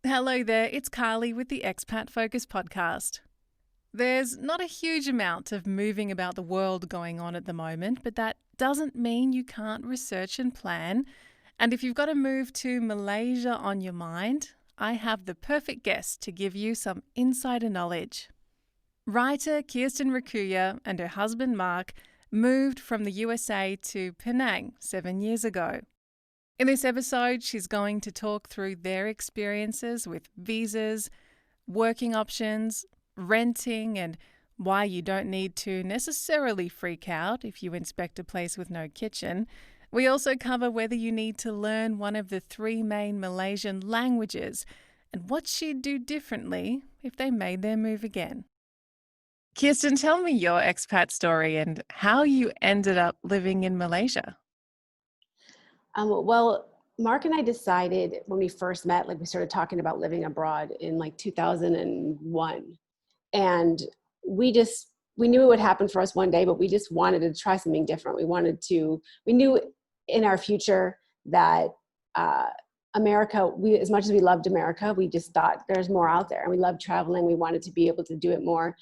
Hello there, it's Carly with the Expat Focus podcast. There's not a huge amount of moving about the world going on at the moment, but that doesn't mean you can't research and plan. And if you've got a move to Malaysia on your mind, I have the perfect guest to give you some insider knowledge. Writer Kirsten Raccuia and her husband Mark moved from the USA to Penang 7 years ago. In this episode, she's going to talk through their experiences with visas, working options, renting, and why you don't need to necessarily freak out if you inspect a place with no kitchen. We also cover whether you need to learn one of the 3 main Malaysian languages and what she'd do differently if they made their move again. Kirsten, tell me your expat story and how you ended up living in Malaysia. Well, Mark and I decided when we first met, we started talking about living abroad in 2001. And we knew it would happen for us one day, but we just wanted to try something different. We knew in our future that America, as much as we loved America, we just thought there's more out there, and we loved traveling. We wanted to be able to do it more.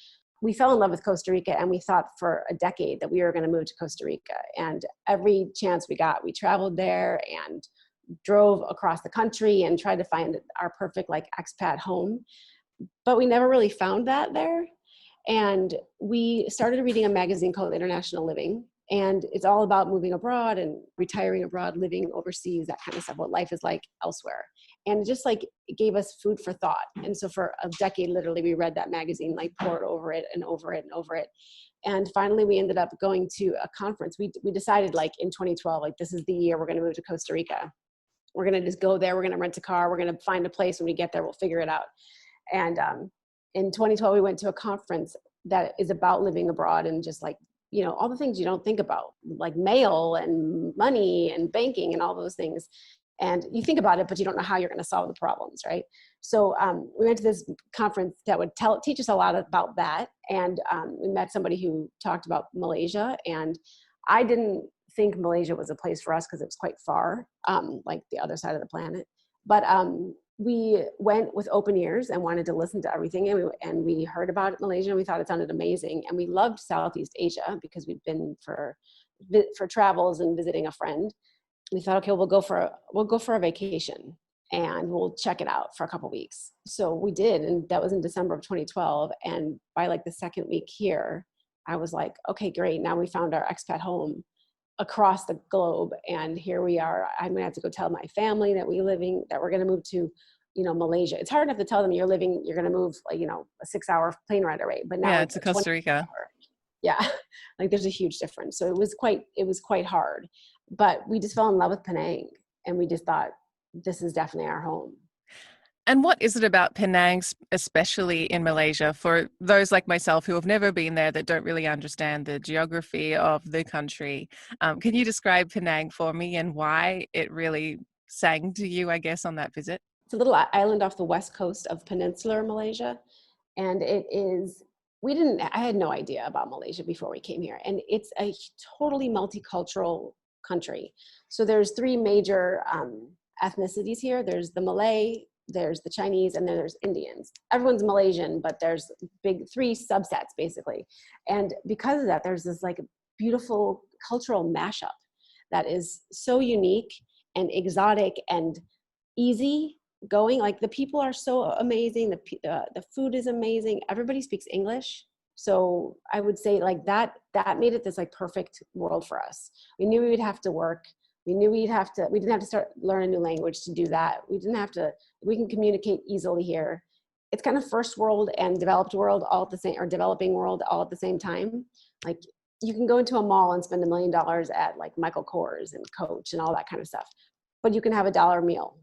We fell in love with Costa Rica, and we thought for a decade that we were going to move to Costa Rica. And every chance we got, we traveled there and drove across the country and tried to find our perfect expat home. But we never really found that there. And we started reading a magazine called International Living. And it's all about moving abroad and retiring abroad, living overseas, that kind of stuff, what life is like elsewhere. And it just it gave us food for thought. And so for a decade, literally, we read that magazine, pored over it and over it and over it. And finally, we ended up going to a conference. We decided in 2012, this is the year we're going to move to Costa Rica. We're going to just go there. We're going to rent a car. We're going to find a place. When we get there, we'll figure it out. And in 2012, we went to a conference that is about living abroad and just all the things you don't think about, like mail and money and banking and all those things. And you think about it, but you don't know how you're going to solve the problems, right? So we went to this conference that would teach us a lot about that. And we met somebody who talked about Malaysia. And I didn't think Malaysia was a place for us because it was quite far, the other side of the planet. But we went with open ears and wanted to listen to everything. And we heard about Malaysia, and we thought it sounded amazing. And we loved Southeast Asia because we'd been for travels and visiting a friend. We thought, okay, we'll go for a vacation and we'll check it out for a couple of weeks. So we did, and that was in December of 2012. And by the second week here, I was like, okay, great. Now we found our expat home across the globe, and here we are. I'm gonna have to go tell my family that we're gonna move to, Malaysia. It's hard enough to tell them you're gonna move a 6-hour plane ride away, but now To Costa Rica. Yeah, there's a huge difference. So it was quite hard, but we just fell in love with Penang, and we just thought this is definitely our home. And what is it about Penang, especially in Malaysia, for those like myself who have never been there, that don't really understand the geography of the country? Can you describe Penang for me and why it really sang to you, I guess, on that visit? It's a little island off the west coast of peninsular Malaysia. And I had no idea about Malaysia before we came here. And it's a totally multicultural country. So there's 3 major ethnicities here. There's the Malay, there's the Chinese, and then there's Indians. Everyone's Malaysian, but there's big 3 subsets basically. And because of that, there's this beautiful cultural mashup that is so unique and exotic and easy going. The people are so amazing. The food is amazing. Everybody speaks English. So I would say that made it this perfect world for us. We knew we would have to work. We knew we didn't have to start learning a new language to do that. We can communicate easily here. It's kind of first world and developed world all at the same, or developing world all at the same time. You can go into a mall and spend $1 million at Michael Kors and Coach and all that kind of stuff, but you can have $1 meal,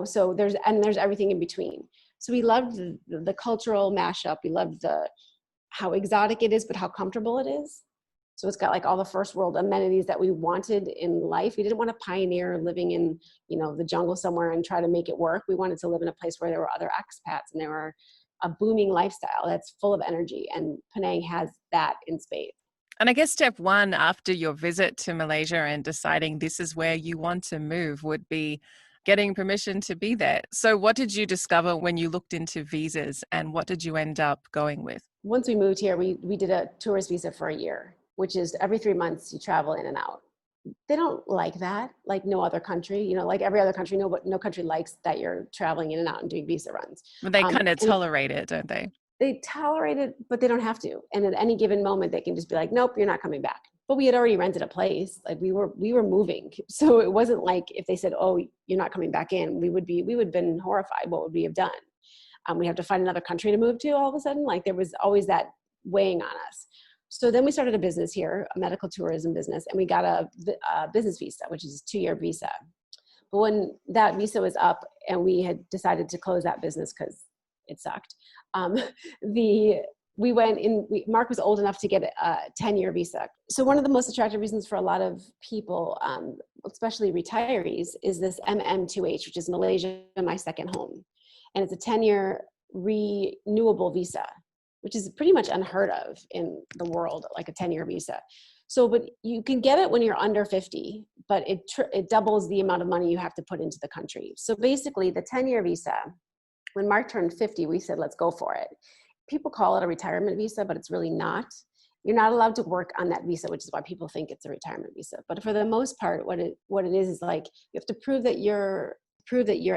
so there's everything in between. So we loved the cultural mashup. We loved how exotic it is, but how comfortable it is. So it's got all the first world amenities that we wanted in life. We didn't want to pioneer living in, the jungle somewhere and try to make it work. We wanted to live in a place where there were other expats and there were a booming lifestyle that's full of energy. And Penang has that in spades. And I guess step 1 after your visit to Malaysia and deciding this is where you want to move would be getting permission to be there. So what did you discover when you looked into visas, and what did you end up going with? Once we moved here, we did a tourist visa for a year, which is every 3 months you travel in and out. They don't like that, like no other country, like every other country, no country likes that you're traveling in and out and doing visa runs. But they kind of And tolerate it, don't they? they tolerate it, but they don't have to. And at any given moment, they can just be like, nope, you're not coming back. But we had already rented a place. Like we were moving. So it wasn't like if they said, oh, you're not coming back in, we would have been horrified. What would we have done? We have to find another country to move to all of a sudden. Like there was always that weighing on us. So then we started a business here, a medical tourism business, and we got a business visa, which is a 2-year visa. But when that visa was up and we had decided to close that business because it sucked, Mark was old enough to get a 10-year visa. So one of the most attractive reasons for a lot of people, especially retirees, is this MM2H, which is Malaysia, my second home. And it's a 10-year renewable visa, which is pretty much unheard of in the world, like a 10-year visa. So, but you can get it when you're under 50, but it doubles the amount of money you have to put into the country. So basically the 10-year visa, when Mark turned 50, we said, let's go for it. People call it a retirement visa, but it's really not. You're not allowed to work on that visa, which is why people think it's a retirement visa. But for the most part, what it is like, you have to prove that you're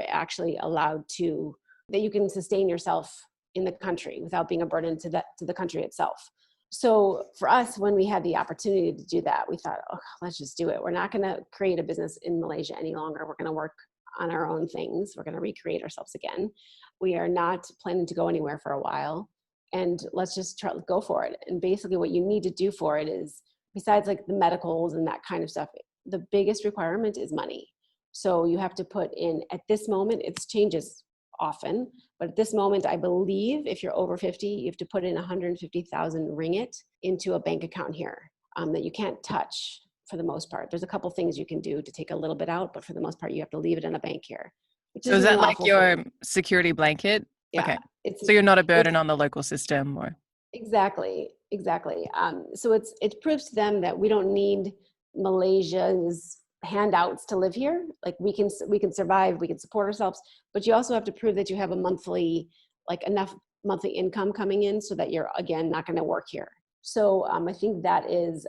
actually allowed to, that you can sustain yourself in the country without being a burden to the country itself. So for us, when we had the opportunity to do that, we thought, oh, let's just do it. We're not going to create a business in Malaysia any longer. We're going to work on our own things. We're going to recreate ourselves again. We are not planning to go anywhere for a while, and let's just go for it. And basically what you need to do for it is, besides like the medicals and that kind of stuff, the biggest requirement is money. So you have to put in, at this moment, it changes often, but at this moment, I believe if you're over 50, you have to put in 150,000 ringgit into a bank account here that you can't touch for the most part. There's a couple things you can do to take a little bit out, but for the most part, you have to leave it in a bank here. So is that like your security blanket? Yeah. Okay. So you're not a burden on the local system, or? Exactly. So it proves to them that we don't need Malaysia's handouts to live here. Like we can survive, we can support ourselves, but you also have to prove that you have a monthly, like enough monthly income coming in so that you're, again, not going to work here. So I think that is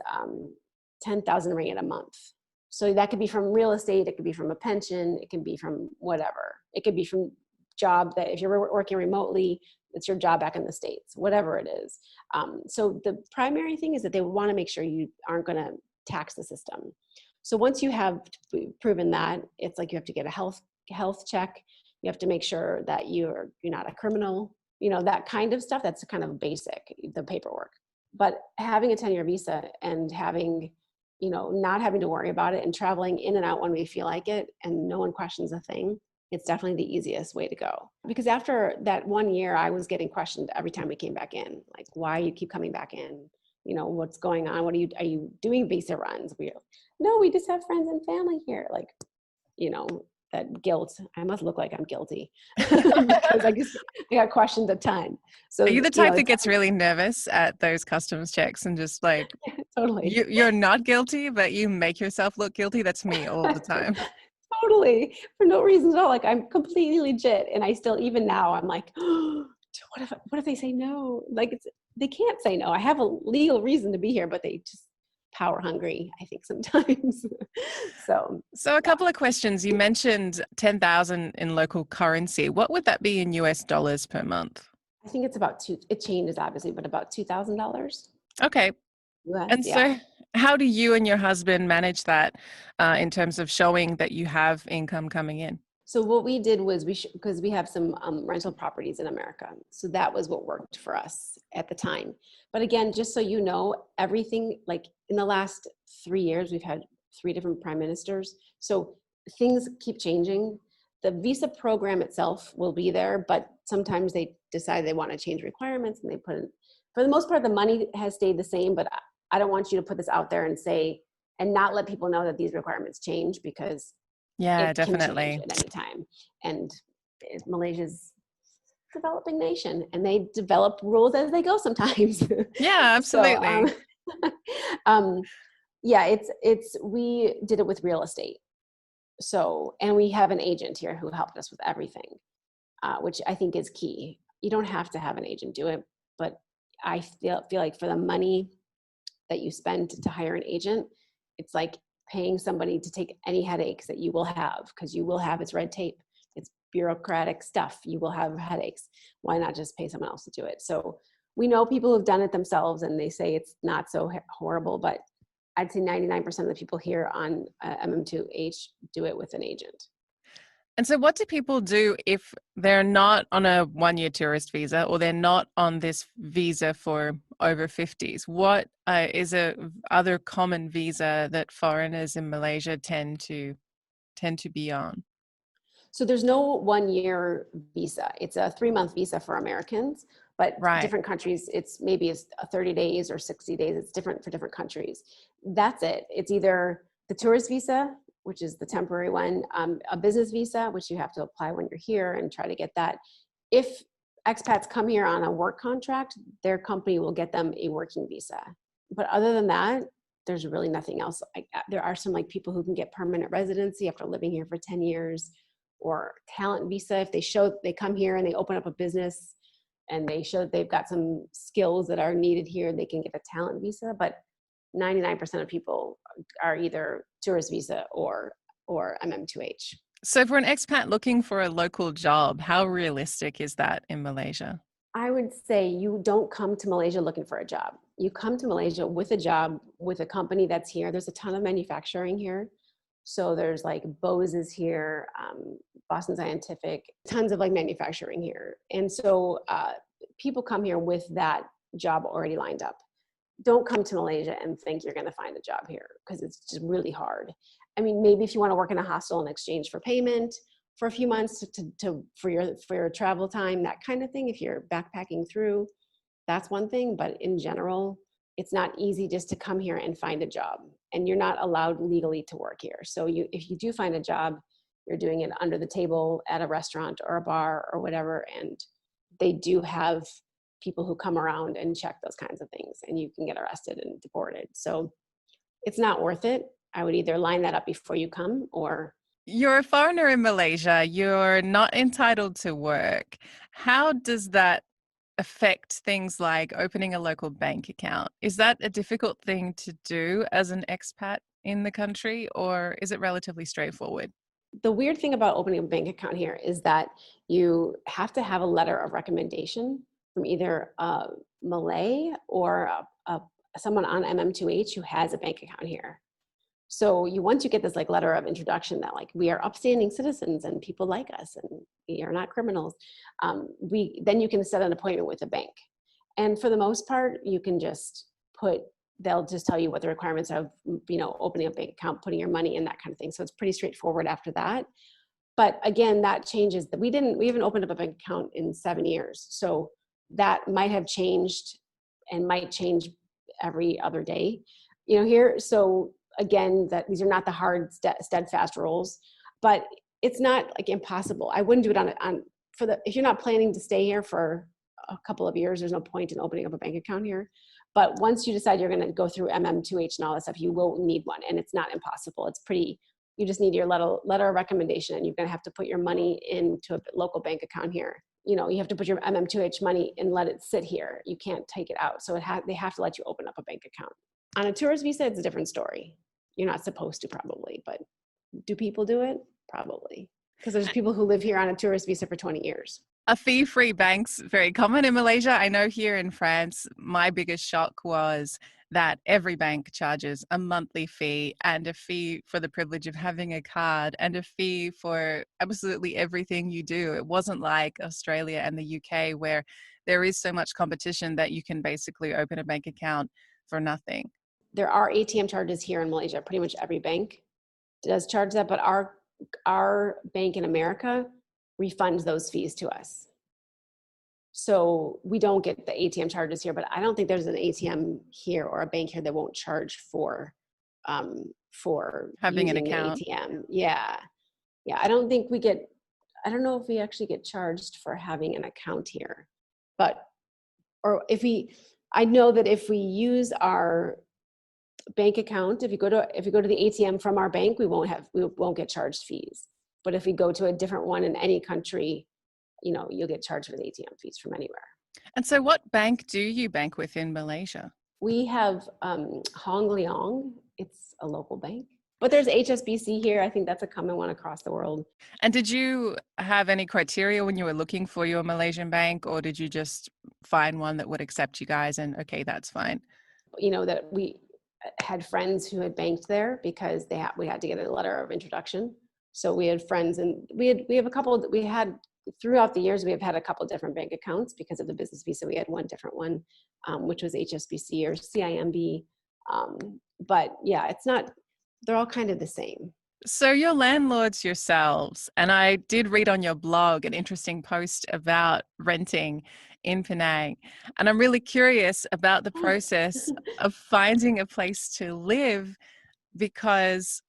10,000 ringgit a month. So that could be from real estate, it could be from a pension, it can be from whatever. It could be from job that if you're working remotely, it's your job back in the States, whatever it is. So the primary thing is that they want to make sure you aren't going to tax the system. So once you have proven that, it's like you have to get a health check. You have to make sure that you're not a criminal, that kind of stuff. That's kind of basic, the paperwork. But having a 10-year visa and having, not having to worry about it and traveling in and out when we feel like it and no one questions a thing, it's definitely the easiest way to go. Because after that 1 year, I was getting questioned every time we came back in, like, why you keep coming back in? What's going on? Are you doing visa runs? No, we just have friends and family here. Like, that guilt. I must look like I'm guilty because I got questioned a ton. So are you the type that gets really nervous at those customs checks and just like, totally, you're not guilty, but you make yourself look guilty? That's me all the time. Totally, for no reason at all. Like I'm completely legit, and I still, even now, I'm like, oh, what if they say no? Like they can't say no. I have a legal reason to be here, but they just power hungry, I think sometimes. So a couple of questions. You mentioned 10,000 in local currency. What would that be in US dollars per month? I think it's about it changes obviously, but about $2,000. Okay. US, and yeah. so how do you and your husband manage that in terms of showing that you have income coming in? So what we did was because we have some rental properties in America. So that was what worked for us at the time. But again, just so you know, everything, like in the last 3 years, we've had 3 different prime ministers. So things keep changing. The visa program itself will be there, but sometimes they decide they want to change requirements and they put in, for the most part, the money has stayed the same, but I don't want you to put this out there and say, and not let people know that these requirements change, because it definitely can change at any time. And Malaysia's a developing nation, and they develop rules as they go sometimes. Yeah, absolutely. So, yeah, we did it with real estate. So, and we have an agent here who helped us with everything, which I think is key. You don't have to have an agent do it, but I feel like for the money that you spend to hire an agent, it's like paying somebody to take any headaches that you will have, because you will have, it's red tape, it's bureaucratic stuff, you will have headaches. Why not just pay someone else to do it? So we know people who've done it themselves and they say it's not so horrible, but I'd say 99% of the people here on MM2H do it with an agent. And so what do people do if they're not on a 1-year tourist visa, or they're not on this visa for over 50s? What is a other common visa that foreigners in Malaysia tend to be on? So there's no 1-year visa. It's a 3-month visa for Americans, but Right. different countries, it's maybe it's 30 days or 60 days. It's different for different countries. That's it. It's either the tourist visa, which is the temporary one, a business visa, which you have to apply when you're here and try to get that. If expats come here on a work contract, their company will get them a working visa. But other than that, there's really nothing else. There are some like people who can get permanent residency after living here for 10 years, or talent visa. If they come here and they open up a business and they show that they've got some skills that are needed here, they can get a talent visa. But 99% of people are either tourist visa or MM2H. So for an expat looking for a local job, how realistic is that in Malaysia? I would say you don't come to Malaysia looking for a job. You come to Malaysia with a job with a company that's here. There's a ton of manufacturing here. So there's like Bose is here, Boston Scientific, tons of like manufacturing here. And so people come here with that job already lined up. Don't come to Malaysia and think you're going to find a job here, because it's just really hard. I mean, maybe if you want to work in a hostel in exchange for payment for a few months for your travel time, that kind of thing. If you're backpacking through, that's one thing. But in general, it's not easy just to come here and find a job, and you're not allowed legally to work here. So if you do find a job, you're doing it under the table at a restaurant or a bar or whatever, and they do have people who come around and check those kinds of things, and you can get arrested and deported. So it's not worth it. I would either line that up before you come, or You're a foreigner in Malaysia. You're not entitled to work. How does that affect things like opening a local bank account? Is that a difficult thing to do as an expat in the country, or is it relatively straightforward? the weird thing about opening a bank account here is that you have to have a letter of recommendation from either a Malay or someone on MM2H who has a bank account here. So once you get this like letter of introduction that like we are upstanding citizens and people like us and we are not criminals, then you can set an appointment with a bank. And for the most part, you can just they'll just tell you what the requirements of, opening a bank account, putting your money in, that kind of thing. So it's pretty straightforward after that. But again, that changes. We haven't opened up a bank account in 7 years. So that might have changed and might change every other day, here. So again, that these are not the hard, steadfast rules, but it's not like impossible. I wouldn't do it if you're not planning to stay here for a couple of years, there's no point in opening up a bank account here. But once you decide you're going to go through MM2H and all that stuff, you will need one, and it's not impossible. You just need your letter of recommendation, and you're going to have to put your money into a local bank account here. You have to put your MM2H money and let it sit here. You can't take it out. So they have to let you open up a bank account. On a tourist visa, it's a different story. You're not supposed to, probably, but do people do it? Probably. Because there's people who live here on a tourist visa for 20 years. A fee-free bank's very common in Malaysia. I know here in France, my biggest shock was that every bank charges a monthly fee and a fee for the privilege of having a card and a fee for absolutely everything you do. It wasn't like Australia and the UK where there is so much competition that you can basically open a bank account for nothing. There are ATM charges here in Malaysia. Pretty much every bank does charge that, but our bank in America refunds those fees to us. So we don't get the ATM charges here, but I don't think there's an ATM here or a bank here that won't charge for Having an using the account. ATM. Yeah. I don't know if we actually get charged for having an account here, I know that if we use our bank account, if you go to the ATM from our bank, we won't get charged fees. But if we go to a different one in any country, you'll get charged for the ATM fees from anywhere. And so what bank do you bank with in Malaysia? We have Hong Leong. It's a local bank. But there's HSBC here. I think that's a common one across the world. And did you have any criteria when you were looking for your Malaysian bank, or did you just find one that would accept you guys and okay, that's fine? That we had friends who had banked there because we had to get a letter of introduction. So we had friends, and we have a couple. We had throughout the years we have had a couple different bank accounts because of the business visa. We had one different one, which was HSBC or CIMB. But yeah, it's not. They're all kind of the same. So you're landlords yourselves, and I did read on your blog an interesting post about renting in Penang, and I'm really curious about the process of finding a place to live, because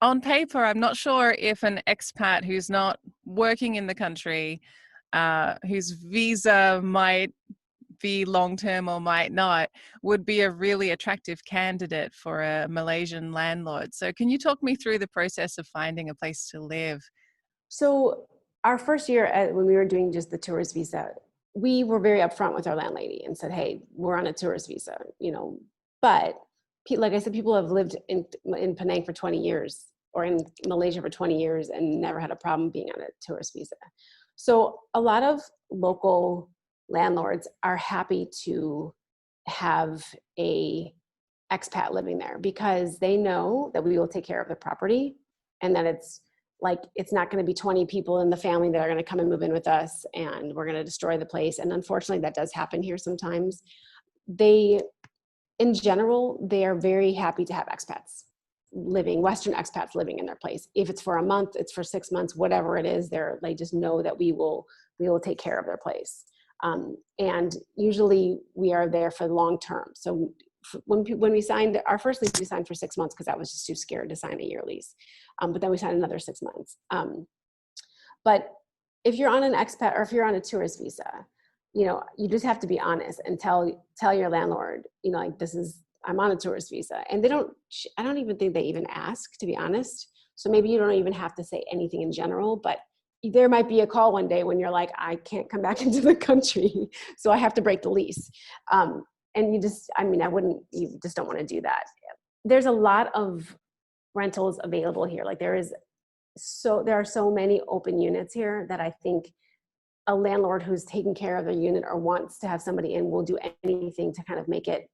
on paper, I'm not sure if an expat who's not working in the country, whose visa might be long-term or might not, would be a really attractive candidate for a Malaysian landlord. So can you talk me through the process of finding a place to live? So our first year when we were doing just the tourist visa, we were very upfront with our landlady and said, hey, we're on a tourist visa, but like I said, people have lived in Penang for 20 years or in Malaysia for 20 years and never had a problem being on a tourist visa. So a lot of local landlords are happy to have a expat living there because they know that we will take care of the property and that it's not going to be 20 people in the family that are going to come and move in with us and we're going to destroy the place. And unfortunately that does happen here sometimes. In general, they are very happy to have Western expats living in their place. If it's for a month, it's for 6 months, whatever it is, they just know that we will take care of their place. And usually we are there for the long term. So when we signed our first lease, we signed for 6 months because I was just too scared to sign a year lease. But then we signed another 6 months. But if you're on an expat or if you're on a tourist visa, you just have to be honest and tell your landlord, I'm on a tourist visa. And I don't even think they even ask, to be honest. So maybe you don't even have to say anything in general, but there might be a call one day when you're like, I can't come back into the country, so I have to break the lease. And you just don't want to do that. There's a lot of rentals available here. Like there are so many open units here that I think a landlord who's taking care of their unit or wants to have somebody in will do anything to kind of make it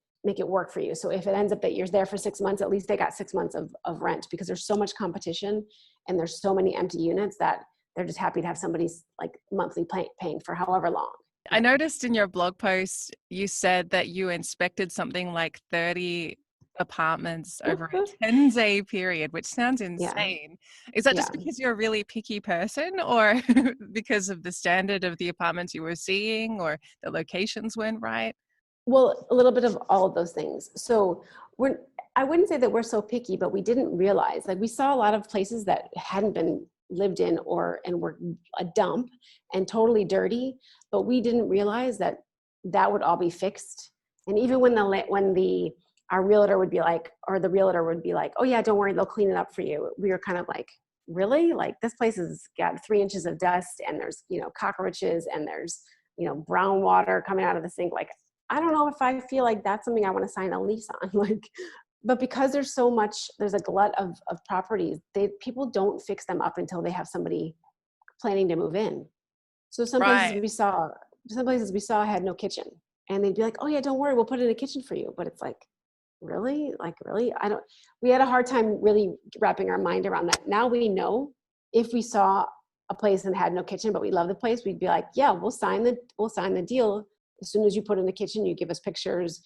work for you. So if it ends up that you're there for 6 months, at least they got 6 months of rent, because there's so much competition and there's so many empty units that they're just happy to have somebody's like monthly paying for however long. I noticed in your blog post, you said that you inspected something like 30 apartments over a 10-day period, which sounds insane. Yeah. Is that just because you're a really picky person, or because of the standard of the apartments you were seeing, or the locations weren't right? Well, a little bit of all of those things. So I wouldn't say that we're so picky, but we didn't realize, like we saw a lot of places that hadn't been lived in and were a dump and totally dirty, but we didn't realize that would all be fixed. And even when our realtor would be like, or the realtor would be like, oh yeah, don't worry, they'll clean it up for you. We were kind of like, really? Like this place has got 3 inches of dust and there's, cockroaches and there's, brown water coming out of the sink. Like, I don't know if I feel like that's something I want to sign a lease on. But because there's a glut of properties, people don't fix them up until they have somebody planning to move in. So some places we saw had no kitchen, and they'd be like, oh yeah, don't worry, we'll put in a kitchen for you. But it's like, really? We had a hard time really wrapping our mind around that. Now we know if we saw a place that had no kitchen, but we love the place, we'd be like, yeah, we'll sign the deal. As soon as you put in the kitchen, you give us pictures,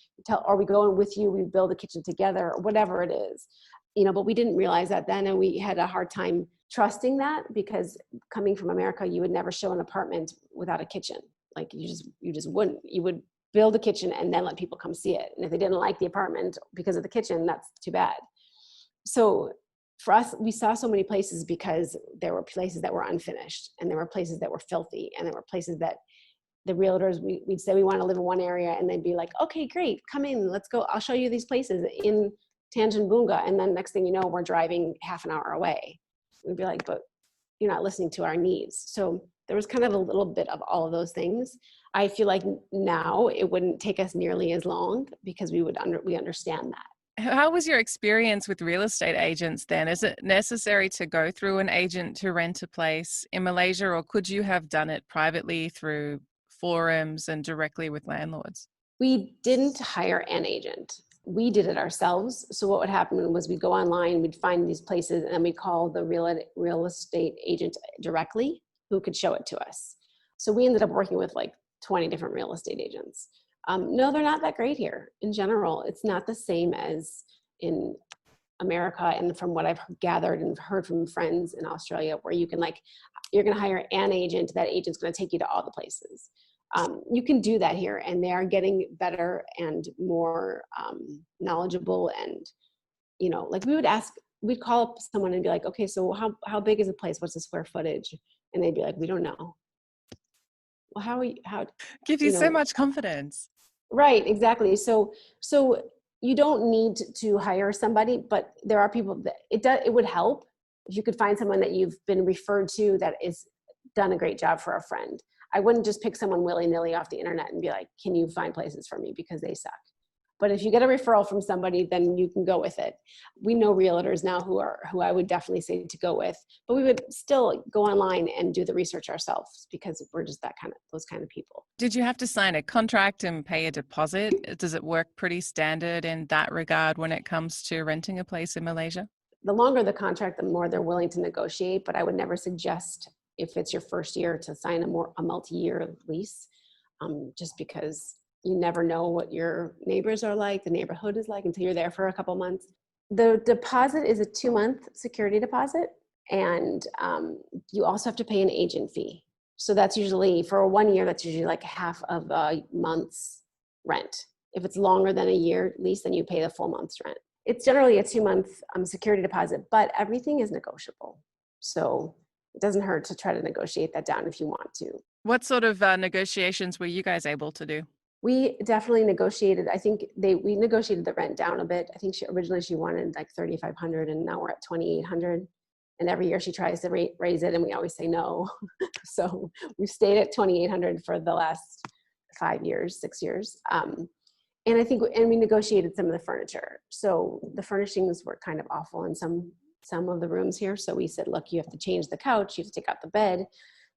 or we go in with you, we build a kitchen together, or whatever it is, but we didn't realize that then. And we had a hard time trusting that, because coming from America, you would never show an apartment without a kitchen. Like you just wouldn't. You would build a kitchen and then let people come see it. And if they didn't like the apartment because of the kitchen, that's too bad. So for us, we saw so many places because there were places that were unfinished, and there were places that were filthy, and there were places that the realtors, we'd say we want to live in one area, and they'd be like, okay, great, come in, let's go. I'll show you these places in Tanjung Bunga. And then next thing you know, we're driving half an hour away. We'd be like, but you're not listening to our needs. So there was kind of a little bit of all of those things. I feel like now it wouldn't take us nearly as long because we understand that. How was your experience with real estate agents then? Is it necessary to go through an agent to rent a place in Malaysia, or could you have done it privately through forums and directly with landlords? We didn't hire an agent. We did it ourselves. So what would happen was we'd go online, we'd find these places, and then we'd call the real estate agent directly who could show it to us. So we ended up working with like 20 different real estate agents. No, they're not that great here. In general, it's not the same as in America. And from what I've gathered and heard from friends in Australia, where you can you're going to hire an agent, that agent's going to take you to all the places. You can do that here, and they are getting better and more knowledgeable. And, we'd call up someone and be like, okay, so how big is the place? What's the square footage? And they'd be like, we don't know. Well, how gives you so much confidence. Right, exactly. So you don't need to hire somebody, but there are people that it would help if you could find someone that you've been referred to that is done a great job for a friend. I wouldn't just pick someone willy-nilly off the internet and be like, can you find places for me, because they suck. But if you get a referral from somebody, then you can go with it. We know realtors now who I would definitely say to go with, but we would still go online and do the research ourselves because we're just those kind of people. Did you have to sign a contract and pay a deposit? Does it work pretty standard in that regard when it comes to renting a place in Malaysia? The longer the contract, the more they're willing to negotiate, but I would never suggest, if it's your first year, to sign a multi-year lease, just because you never know what your neighbors are like, the neighborhood is like, until you're there for a couple months. The deposit is a 2-month security deposit, and you also have to pay an agent fee. So that's usually, for 1 year, that's usually like half of a month's rent. If it's longer than a year lease, then you pay the full month's rent. It's generally a 2-month security deposit, but everything is negotiable. So it doesn't hurt to try to negotiate that down if you want to. What sort of negotiations were you guys able to do? We definitely negotiated. I think we negotiated the rent down a bit. I think originally she wanted like 3,500, and now we're at 2,800. And every year she tries to raise it, and we always say no. So we've stayed at 2,800 for the last 6 years. And I think, and we negotiated some of the furniture. So the furnishings were kind of awful in some of the rooms here. So we said, look, you have to change the couch, you have to take out the bed.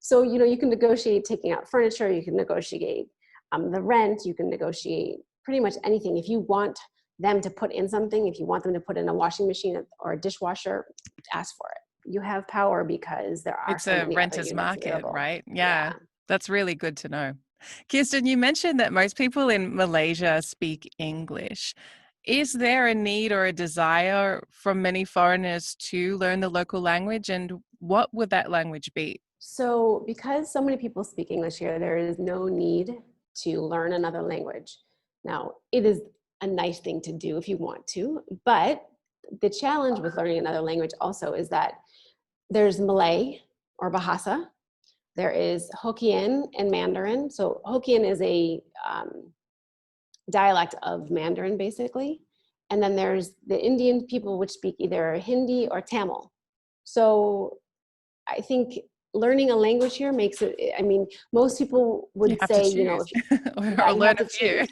So, you can negotiate taking out furniture, you can negotiate the rent, you can negotiate pretty much anything. If you want them to put in something, if you want them to put in a washing machine or a dishwasher, ask for it. You have power because there are It's a renter's market, available. right? Yeah, that's really good to know. Kirsten, you mentioned that most people in Malaysia speak English. Is there a need or a desire from many foreigners to learn the local language, and what would that language be? So because so many people speak English here, there is no need to learn another language. Now, it is a nice thing to do if you want to, but the challenge with learning another language also is that there's Malay or Bahasa, there is Hokkien and Mandarin. So Hokkien is a dialect of Mandarin, basically. And then there's the Indian people, which speak either Hindi or Tamil. So I think learning a language here makes it, most people would say, or learn a few.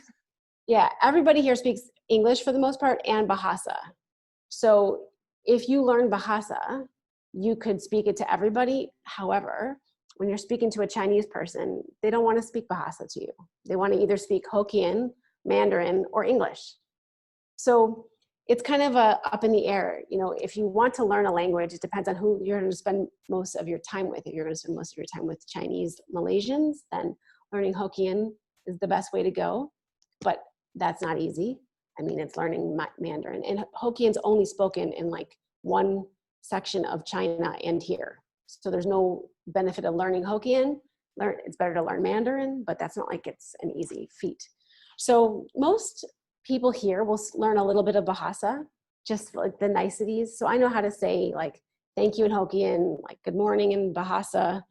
Yeah, everybody here speaks English for the most part and Bahasa. So if you learn Bahasa, you could speak it to everybody. However, when you're speaking to a Chinese person, they don't want to speak Bahasa to you. They want to either speak Hokkien, Mandarin, or English. So it's kind of up in the air. If you want to learn a language, it depends on who you're going to spend most of your time with. If you're going to spend most of your time with Chinese Malaysians, then learning Hokkien is the best way to go. But that's not easy. It's learning Mandarin. And Hokkien's only spoken in like one section of China and here. So there's no benefit of learning Hokkien. It's better to learn Mandarin, but that's not like it's an easy feat. So most people here will learn a little bit of Bahasa, just like the niceties. So I know how to say like thank you in Hokkien, like good morning in Bahasa,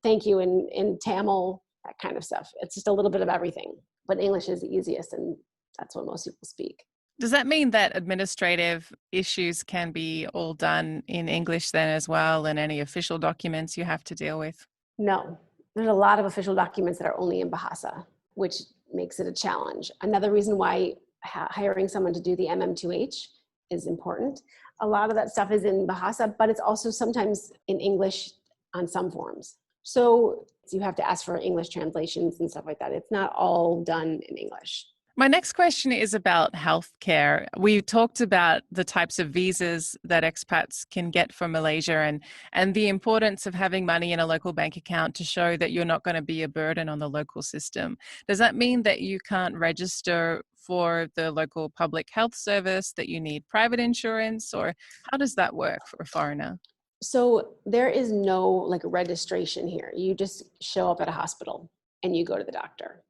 thank you in Tamil, that kind of stuff. It's just a little bit of everything. But English is the easiest, and that's what most people speak. Does that mean that administrative issues can be all done in English then as well, and any official documents you have to deal with? No, there's a lot of official documents that are only in Bahasa, which makes it a challenge. Another reason why hiring someone to do the MM2H is important. A lot of that stuff is in Bahasa, but it's also sometimes in English on some forms. So you have to ask for English translations and stuff like that. It's not all done in English. My next question is about healthcare. We talked about the types of visas that expats can get from Malaysia and the importance of having money in a local bank account to show that you're not going to be a burden on the local system. Does that mean that you can't register for the local public health service, that you need private insurance, or how does that work for a foreigner? So there is no like registration here. You just show up at a hospital and you go to the doctor.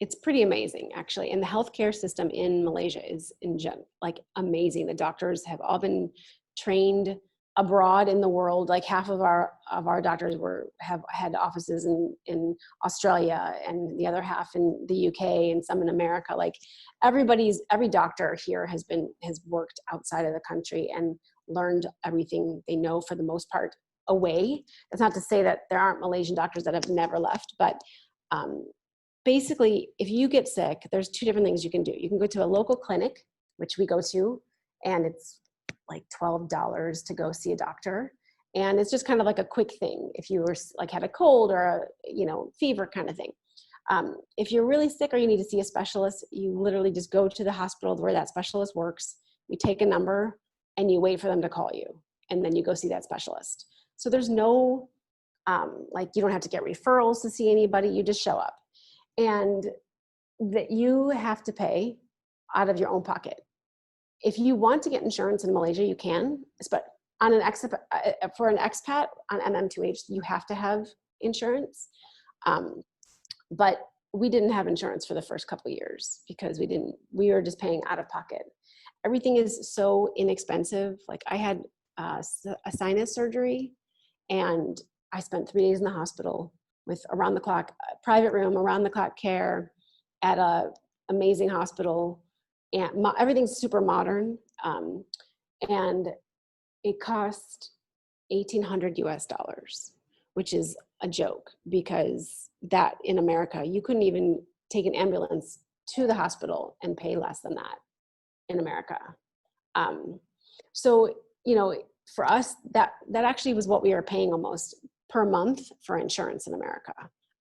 It's pretty amazing, actually. And the healthcare system in Malaysia is like amazing. The doctors have all been trained abroad in the world. Like half of our doctors have had offices in Australia, and the other half in the UK, and some in America. Like every doctor here has worked outside of the country and learned everything they know for the most part away. That's not to say that there aren't Malaysian doctors that have never left, but basically, if you get sick, there's two different things you can do. You can go to a local clinic, which we go to, and it's like $12 to go see a doctor. And it's just kind of like a quick thing. If you were like had a cold or a fever kind of thing. If you're really sick or you need to see a specialist, you literally just go to the hospital where that specialist works. You take a number and you wait for them to call you, and then you go see that specialist. So there's no like you don't have to get referrals to see anybody. You just show up. And that you have to pay out of your own pocket. If you want to get insurance in Malaysia, you can, but for an expat on MM2H, you have to have insurance. But we didn't have insurance for the first couple of years because we were just paying out of pocket. Everything is so inexpensive. Like I had a sinus surgery and I spent 3 days in the hospital with around the clock, private room, around the clock care at a amazing hospital, and everything's super modern. And it cost $1,800, which is a joke because that in America, you couldn't even take an ambulance to the hospital and pay less than that in America. So, for us, that actually was what we were paying almost per month for insurance in America.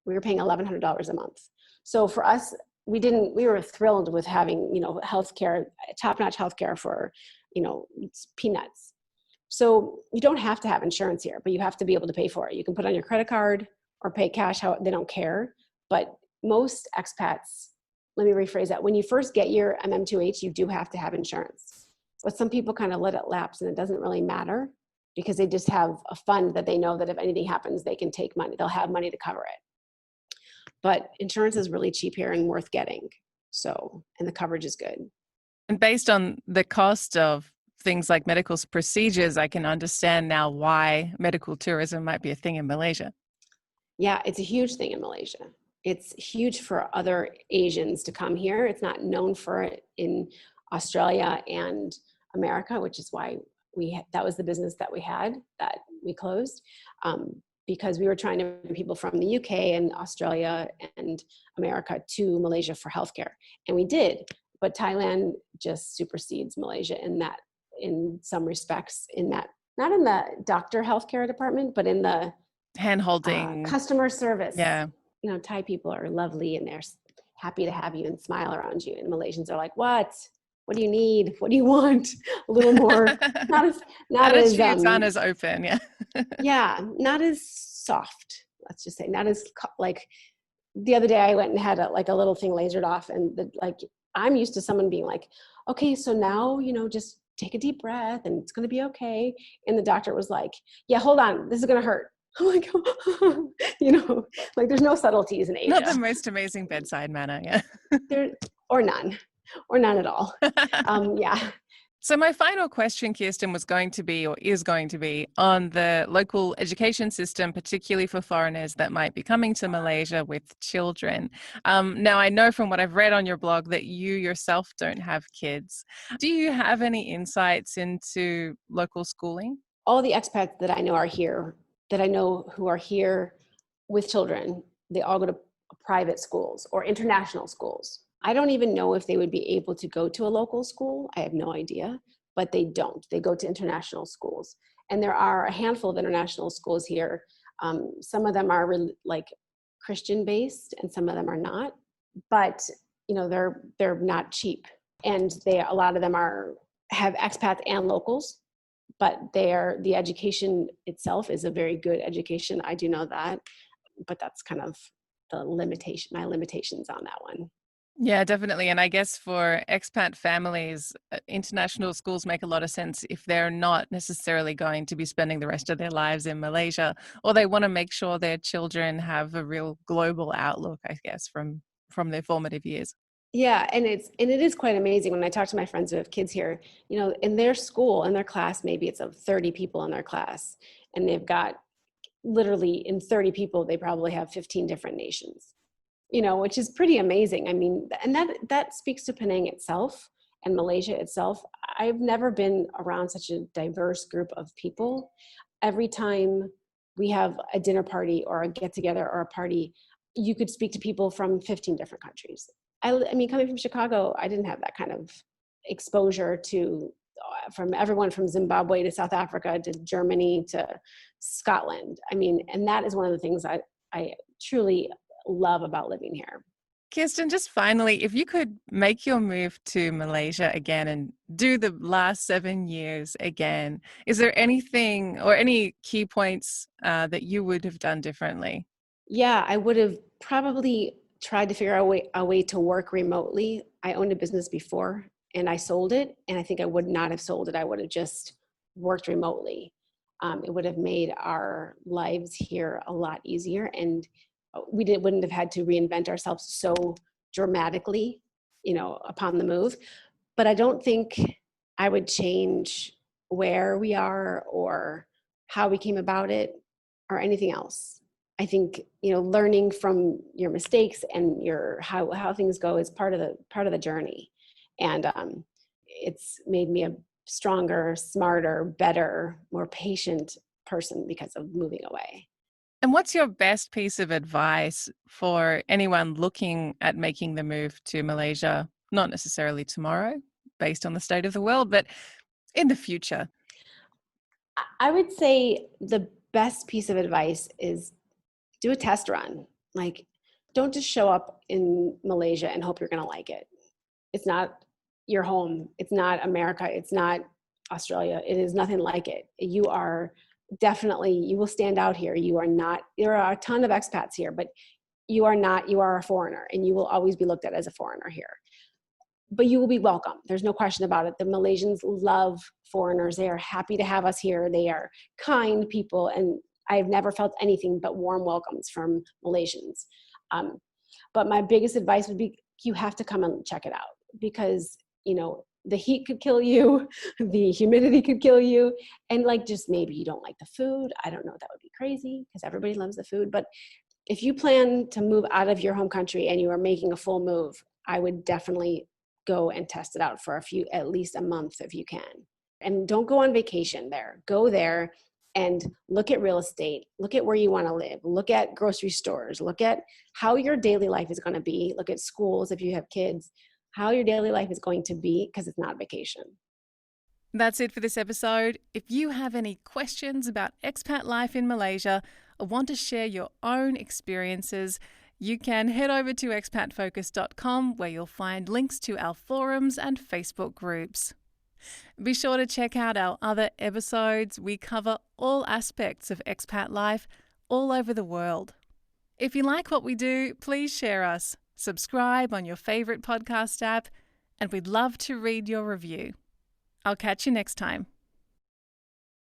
We were paying $1,100 a month. So for us, we were thrilled with having, healthcare, top-notch healthcare for, it's peanuts. So you don't have to have insurance here, but you have to be able to pay for it. You can put on your credit card or pay cash, they don't care. But most expats, let me rephrase that. When you first get your MM2H, you do have to have insurance. But some people kind of let it lapse and it doesn't really matter, because they just have a fund that they know that if anything happens, they can take money. They'll have money to cover it. But insurance is really cheap here and worth getting. So, and the coverage is good. And based on the cost of things like medical procedures, I can understand now why medical tourism might be a thing in Malaysia. Yeah, it's a huge thing in Malaysia. It's huge for other Asians to come here. It's not known for it in Australia and America, which is why that was the business that we had that we closed, because we were trying to bring people from the UK and Australia and America to Malaysia for healthcare. And we did, but Thailand just supersedes Malaysia in some respects, not in the doctor healthcare department, but in the hand-holding customer service. Yeah. Thai people are lovely and they're happy to have you and smile around you. And Malaysians are like, what do you need? What do you want? A little more, not as aren't as open. Yeah. Yeah. Not as soft. Let's just say not as like the other day I went and had a little thing lasered off, and I'm used to someone being like, okay, so now, just take a deep breath and it's going to be okay. And the doctor was like, yeah, hold on. This is going to hurt. I'm like, like there's no subtleties in Asia. Not the most amazing bedside manner. Yeah. Or none at all. Yeah. So my final question, Kirsten, was going to be, or is going to be, on the local education system, particularly for foreigners that might be coming to Malaysia with children. Now, I know from what I've read on your blog that you yourself don't have kids. Do you have any insights into local schooling? All the expats that I know are here, that I know who are here with children, they all go to private schools or international schools. I don't even know if they would be able to go to a local school. I have no idea, but they don't. They go to international schools. And there are a handful of international schools here. Some of them are like Christian based and some of them are not, but they're not cheap. And a lot of them have expats and locals, but the education itself is a very good education. I do know that, but that's kind of my limitations on that one. Yeah, definitely. And I guess for expat families, international schools make a lot of sense if they're not necessarily going to be spending the rest of their lives in Malaysia, or they want to make sure their children have a real global outlook, I guess, from their formative years. Yeah, and it is quite amazing when I talk to my friends who have kids here, in their school, in their class, maybe it's of 30 people in their class, and they've got literally in 30 people, they probably have 15 different nations, which is pretty amazing. I mean, and that speaks to Penang itself and Malaysia itself. I've never been around such a diverse group of people. Every time we have a dinner party or a get together or a party, you could speak to people from 15 different countries. I mean, coming from Chicago, I didn't have that kind of exposure to from everyone from Zimbabwe to South Africa to Germany to Scotland. I mean, and that is one of the things I truly love about living here. Kirsten, just finally, if you could make your move to Malaysia again and do the last 7 years again, is there anything or any key points that you would have done differently? Yeah, I would have probably tried to figure out a way to work remotely. I owned a business before and I sold it. And I think I would not have sold it. I would have just worked remotely. It would have made our lives here a lot easier. And wouldn't have had to reinvent ourselves so dramatically, upon the move. But I don't think I would change where we are or how we came about it or anything else. I think, learning from your mistakes and how things go is part of the journey. And it's made me a stronger, smarter, better, more patient person because of moving away. And what's your best piece of advice for anyone looking at making the move to Malaysia, not necessarily tomorrow, based on the state of the world, but in the future? I would say the best piece of advice is do a test run. Like, don't just show up in Malaysia and hope you're going to like it. It's not your home. It's not America. It's not Australia. It is nothing like it. You will stand out here. There are a ton of expats here, but you are a foreigner and you will always be looked at as a foreigner here. But you will be welcome. There's no question about it. The Malaysians love foreigners. They are happy to have us here. They are kind people. And I've never felt anything but warm welcomes from Malaysians. But my biggest advice would be you have to come and check it out because, the heat could kill you, the humidity could kill you, and just maybe you don't like the food. I don't know, that would be crazy because everybody loves the food. But if you plan to move out of your home country and you are making a full move, I would definitely go and test it out for at least a month if you can. And don't go on vacation there. Go there and look at real estate, look at where you want to live, look at grocery stores, look at how your daily life is going to be, look at schools if you have kids, how your daily life is going to be because it's not vacation. That's it for this episode. If you have any questions about expat life in Malaysia or want to share your own experiences, you can head over to expatfocus.com where you'll find links to our forums and Facebook groups. Be sure to check out our other episodes. We cover all aspects of expat life all over the world. If you like what we do, please share us. Subscribe on your favorite podcast app, and we'd love to read your review. I'll catch you next time.